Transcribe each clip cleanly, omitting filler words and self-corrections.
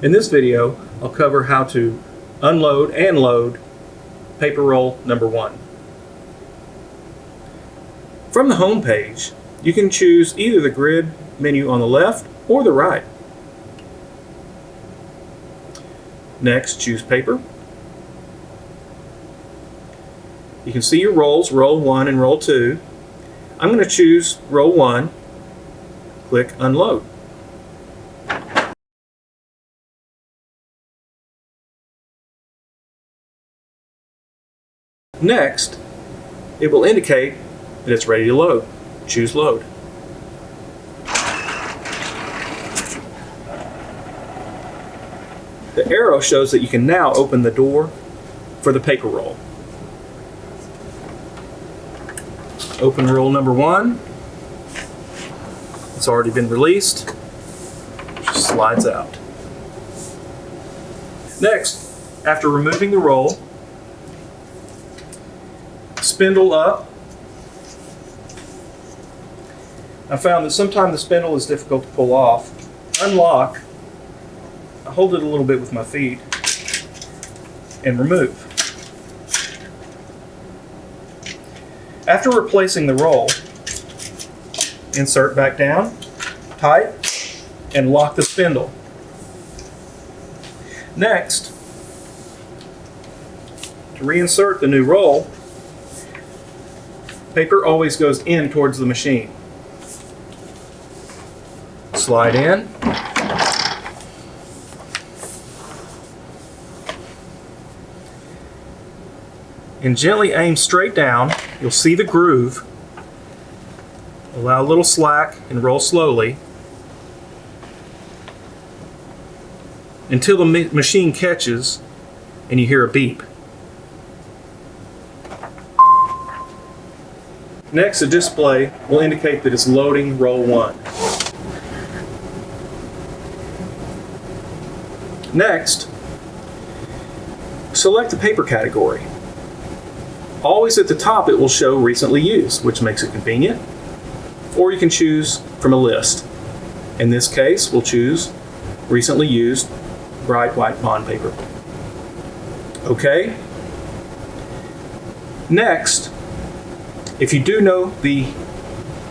In this video, I'll cover how to unload and load paper roll number 1. From the home page, you can choose either the grid menu on the left or the right. Next, choose paper. You can see your rolls, roll 1 and roll 2. I'm going to choose roll 1, click unload. Next, it will indicate that it's ready to load. Choose load. The arrow shows that you can now open the door for the paper roll. Open roll number 1. It's already been released. Just slides out. Next, after removing the roll, spindle up. I found that sometimes the spindle is difficult to pull off. Unlock. I hold it a little bit with my feet and remove. After replacing the roll, insert back down, tight, and lock the spindle. Next, to reinsert the new roll, paper always goes in towards the machine. Slide in. And gently aim straight down. You'll see the groove. Allow a little slack and roll slowly until the machine catches and you hear a beep. Next, a display will indicate that it's loading roll 1. Next, select the paper category. Always at the top it will show recently used, which makes it convenient. Or you can choose from a list. In this case, we'll choose recently used bright white bond paper. Okay. Next, if you do know the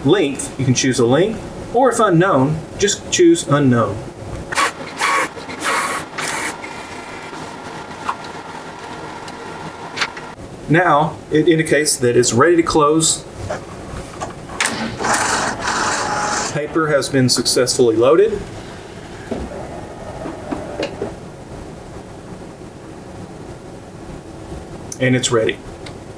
length, you can choose a length, or if unknown, just choose unknown. Now, it indicates that it's ready to close. Paper has been successfully loaded. And it's ready.